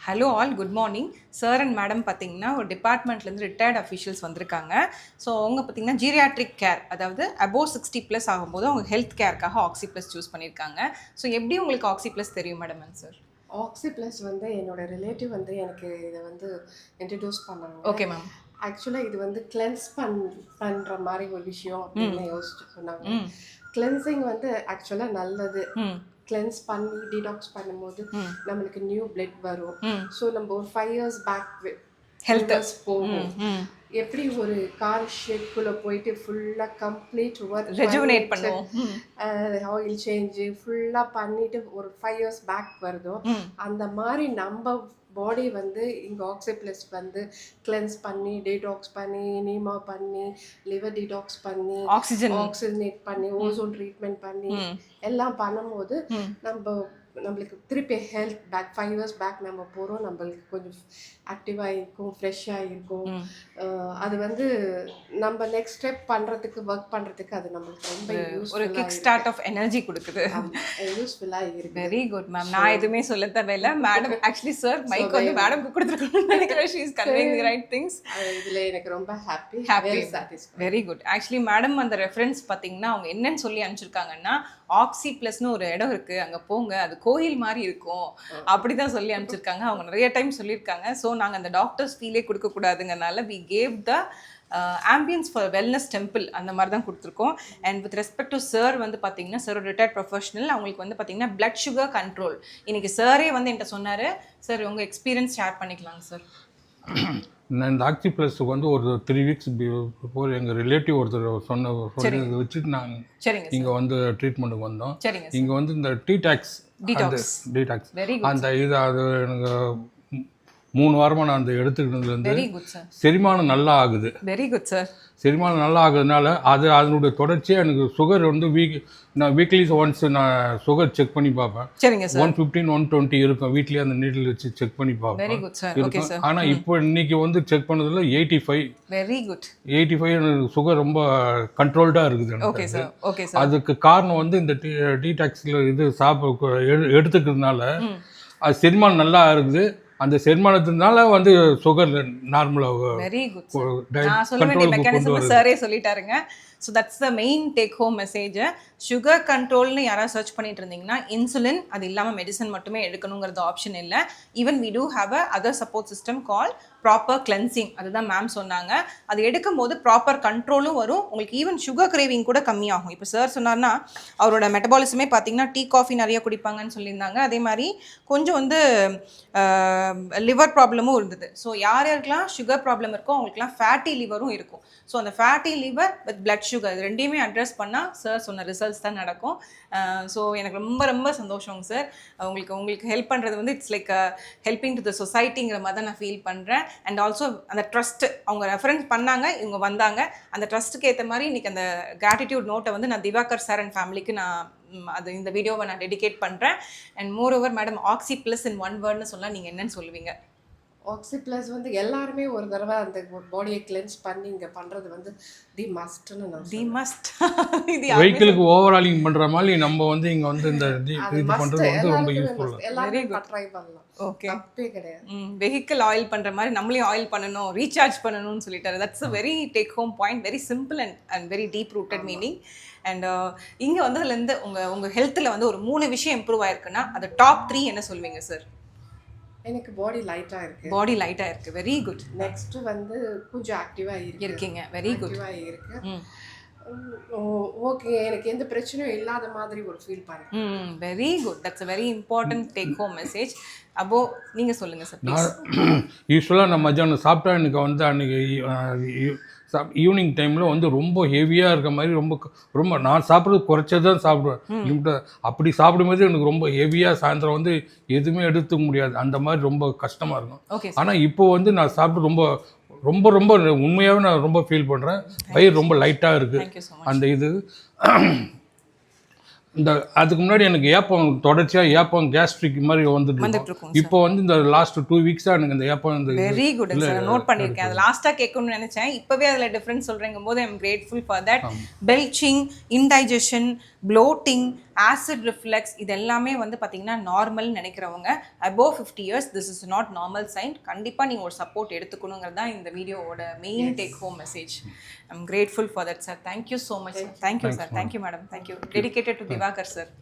Hello all, good morning sir and madam. பார்த்தீங்கன்னா ஒரு டிபார்ட்மெண்ட்லேருந்து retired officials வந்திருக்காங்க. ஸோ அவங்க பார்த்தீங்கன்னா ஜீரியாட்ரிக் கேர், அதாவது அபோவ் 60+ ஆகும்போது அவங்க ஹெல்த் கேருக்காக ஆக்சி ப்ளஸ் சூஸ் பண்ணியிருக்காங்க. ஸோ எப்படி உங்களுக்கு ஆக்சி ப்ளஸ் தெரியும் மேடம் சார்? ஆக்சி ப்ளஸ் வந்து என்னோட ரிலேட்டிவ் வந்து எனக்கு இதை வந்து இன்ட்ரடியூஸ் பண்ணாங்க. Okay ma'am. ஆக்சுவலாக இது வந்து கிளென்ஸ் பண்ணுற மாதிரி ஒரு விஷயம் அப்படின்னு யோசிச்சு சொன்னாங்க. கிளென்சிங் வந்து ஆக்சுவலாக நல்லது. கிளென்ஸ் பண்ணி டீடாக்ஸ் பண்ணும்போது நம்மளுக்கு நியூ பிளட் வரும். ஸோ நம்ம ஒரு 5 years பேக் ஹெல்த் போகும். எப்படி ஒரு கார் ஷேக்குள்ளே போயிட்டு ஃபுல்லாக கம்ப்ளீட் ஒர்க் ரெஜுவனேட் பண்ணுவோம், ஆயில் சேஞ்சு ஃபுல்லாக பண்ணிட்டு ஒரு 5 years பேக் வருதோ, அந்த மாதிரி நம்ம பாடி வந்து இங்கே ஆக்சி ப்ளஸ் வந்து கிளென்ஸ் பண்ணி டீடாக்ஸ் பண்ணி நீமா பண்ணி லிவர் டீடாக்ஸ் பண்ணி ஆக்சிஜனேட் பண்ணி ஓசோன் ட்ரீட்மெண்ட் பண்ணி எல்லாம் பண்ணும்போது நம்மளுக்கு திருப்பி ஹெல்த் பேக் 5 years பேக் நம்ம போகிறோம். நம்மளுக்கு கொஞ்சம் ஆக்டிவாக இருக்கும், ஃப்ரெஷ்ஷாக இருக்கும். அது வந்து நம்ம நெக்ஸ்ட் ஸ்டெப் பண்ணுறதுக்கு ஒர்க் பண்ணுறதுக்கு அது நம்மளுக்கு ரொம்ப ஒரு கிக் ஸ்டார்ட் ஆஃப் எனர்ஜி கொடுக்குது. யூஸ்ஃபுல்லாக இருக்கு. Very good ma'am. நான் எதுவுமே சொல்ல தேவையில்லை. மேடம் ஆக்சுவலி சார் மைக் வந்து மேடம்க்கு கொடுத்துருக்கணும்னு நினைக்கிறேன். She is conveying the right things. இதில் எனக்கு ரொம்ப happy. Very good. Actually madam அந்த ரெஃபரன்ஸ் பார்த்தீங்கன்னா அவங்க என்னன்னு சொல்லி அனுப்பிச்சிருக்காங்கன்னா, ஆக்சி ப்ளஸ்னு ஒரு இடம் இருக்கு, அங்கே போங்க, அது கோயில் மாதிரி இருக்கும் அப்படிதான் சொல்லி அனுப்பிச்சிருக்காங்க. அவங்க நிறைய டைம் சொல்லியிருக்காங்க. ஸோ நாங்கள் அந்த டாக்டர்ஸ் ஃபீலே கொடுக்கக்கூடாதுங்கிறனால we gave the ambience for wellness temple அந்த மாதிரி தான் கொடுத்துருக்கோம். And with respect to sir வந்து பார்த்தீங்கன்னா, சார் ஒரு ரிட்டையர்ட் ப்ரொஃபஷனல். அவங்களுக்கு வந்து பார்த்தீங்கன்னா பிளட் சுகர் கண்ட்ரோல் இன்னைக்கு சாரே வந்து என்கிட்ட சொன்னார். சார் உங்கள் எக்ஸ்பீரியன்ஸ் ஷேர் பண்ணிக்கலாங்க சார். நான் இந்த ஆக்சி ப்ளஸுக்கு வந்து ஒரு 3 weeks பிஃபோர் எங்கள் ரிலேட்டிவ் ஒருத்தர் சொல்லி வச்சுட்டு நாங்கள் இங்கே வந்து ட்ரீட்மெண்ட்டுக்கு வந்தோம். இங்கே வந்து இந்த டீடாக்ஸ் அந்த இது அது எனக்கு 3 வாரமாக நான் அந்த எடுத்துக்கிட்டதுலேருந்து செரிமானம் நல்லா ஆகுது. Very good sir. செரிமானம் நல்லா ஆகுறதுனால அதனுடைய தொடர்ச்சியாக எனக்கு சுகர் வந்து நான் வீக்லி ஒன்ஸ் நான் சுகர் செக் பண்ணி பார்ப்பேன். 115 120 இருக்கும். வீட்லேயே அந்த நீடில் வச்சு செக் பண்ணி பார்ப்பேன். ஆனால் இப்போ இன்னைக்கு வந்து செக் பண்ணதில் 85. Very good. 85 எனக்கு சுகர் ரொம்ப கண்ட்ரோல்டாக இருக்குது. அதுக்கு காரணம் வந்து இந்த டீடாக்ஸில் இது எடுத்துக்கிறதுனால அது செரிமானம் நல்லா இருக்குது. அந்த செரிமானத்தினால வந்து சுகர் நார்மலாக சாரே சொல்லிட்டாருங்க. So that's the main take home message. Sugar கண்ட்ரோல்னு யாராவது சர்ச் பண்ணிட்டு இருந்தீங்கன்னா, இன்சுலின் அது இல்லாமல் மெடிசன் மட்டுமே எடுக்கணுங்கிறது ஆப்ஷன் இல்லை. Even we do have a other support system call proper cleansing. அதுதான் மேம் சொன்னாங்க. அது எடுக்கும் போது ப்ராப்பர் கண்ட்ரோலும் வரும். உங்களுக்கு ஈவன் சுகர் கிரேவிங் கூட கம்மியாகும். இப்போ சார் சொன்னார்னா அவரோட மெட்டபாலிசமே பார்த்தீங்கன்னா டீ காஃபி நிறைய குடிப்பாங்கன்னு சொல்லியிருந்தாங்க. அதே மாதிரி கொஞ்சம் வந்து லிவர் ப்ராப்ளமும் இருந்தது. ஸோ யாருக்கெல்லாம் சுகர் ப்ராப்ளம் இருக்கோ அவங்களுக்குலாம் ஃபேட்டி லிவரும் இருக்கும். ஸோ அந்த fatty liver with blood sugar இது ரெண்டையுமே அட்ரஸ் பண்ணால் சார் சொன்ன ரிசல்ட்ஸ் தான் நடக்கும். ஸோ எனக்கு ரொம்ப ரொம்ப சந்தோஷங்க சார். உங்களுக்கு ஹெல்ப் பண்ணுறது வந்து it's like helping to the சொசைட்டிங்கிற மாதிரி தான் நான் ஃபீல் பண்ணுறேன். அண்ட் ஆல்சோ அந்த ட்ரஸ்ட்டு அவங்க ரெஃபரன்ஸ் பண்ணாங்க, இவங்க வந்தாங்க. அந்த ட்ரஸ்ட்டுக்கு ஏற்ற மாதிரி இன்றைக்கி அந்த கிராட்டிடியூட் நோட்டை வந்து நான் திவாகர் சார் அண்ட் ஃபேமிலிக்கு நான் அது இந்த வீடியோவை நான் டெடிகேட் பண்ணுறேன். And moreover madam, Oxy plus in one வேர்ட்னு சொன்னால் நீங்கள் என்னன்னு சொல்லுவீங்க? ஆக்சி ப்ளஸ் வந்து எல்லாருமே ஒரு தடவை அந்த பாடியை கிளென்ஸ் பண்ணி இங்கே பண்ணுறது வந்து தி மஸ்ட்னு நான் தி மஸ்ட். இது வெஹிக்கிளுக்கு ஓவராலிங் பண்ணுற மாதிரி நம்ம வந்து இங்கே வந்து இந்த இது பண்ணுறது வந்து ரொம்ப யூஸ்ஃபுல். எல்லாரும் ட்ரை பண்ணலாம். ஓகே, தப்பே கிடையாது. வெஹிக்கிள் ஆயில் பண்ணுற மாதிரி நம்மளையும் ஆயில் பண்ணணும், ரீசார்ஜ் பண்ணணும்னு சொல்லிட்டாரு. That's a very take home point. Very simple and very deep rooted meaning. And இங்கே வந்ததுலேருந்து உங்கள் ஹெல்த்தில் வந்து ஒரு 3 விஷயம் இம்ப்ரூவ் ஆயிருக்குன்னா அது டாப் 3 என்ன சொல்வீங்க சார்? எனக்கு பாடி லைட்டாக இருக்குது. பாடி லைட்டாக இருக்குது. Very good. நெக்ஸ்ட்டு வந்து கொஞ்சம் ஆக்டிவாக இருக்கீங்க. Very good. ஆக்டிவாக இருக்குது. ஓகே, எனக்கு எந்த பிரச்சனையும் இல்லாத மாதிரி ஒரு ஃபீல் பண்ணுறேன். Very good. That's a very important take home message. அப்போ நீங்கள் சொல்லுங்கள் சார் ப்ளீஸ். யூஸ்வலாக நான் மத்தியானம் சாப்பிட்டா எனக்கு வந்து அன்றைக்கி ஈவினிங் டைமில் வந்து ரொம்ப ஹெவியாக இருக்க மாதிரி ரொம்ப நான் சாப்பிட்றது குறைச்சது தான் சாப்பிடுவேன். லிமிட்டாக அப்படி சாப்பிடும்போது எனக்கு ரொம்ப ஹெவியாக சாயந்தரம் வந்து எதுவுமே எடுத்துக்க முடியாது. அந்த மாதிரி ரொம்ப கஷ்டமாக இருக்கும். ஆனால் இப்போ வந்து நான் சாப்பிட்டு ரொம்ப ரொம்ப ரொம்ப உண்மையாகவே நான் ரொம்ப ஃபீல் பண்ணுறேன். வயிறு ரொம்ப லைட்டாக இருக்குது. அந்த இது இந்த அதுக்கு முன்னாடி எனக்கு தொடர்ச்சியாக ஏப்பம் கேஸ்ட்ரிக் மாதிரி வந்துட்டு இப்போ வந்து இந்த லாஸ்ட் 2 weeks-ஆ எனக்கு இந்த ஏப்பம் இந்த வெரி குட் சார். நோட் பண்ணியிருக்கேன். அது லாஸ்ட்டாக கேட்கணும்னு நினச்சேன். இப்போவே அதில் டிஃப்ரென்ஸ் சொல்கிறேங்கும் போது I am grateful for that. Belching, indigestion, bloating, acid reflux இது எல்லாமே வந்து பார்த்தீங்கன்னா நார்மல்னு நினைக்கிறவங்க above 50 years this is not normal sign. கண்டிப்பாக நீங்கள் ஒரு சப்போர்ட் எடுத்துக்கணுங்கிறது தான் இந்த வீடியோவோட main take home message. I'm grateful for that sir. Thank you so much sir. Thank you sir. Thank you madam. Thank you. Dedicated to Divakar sir.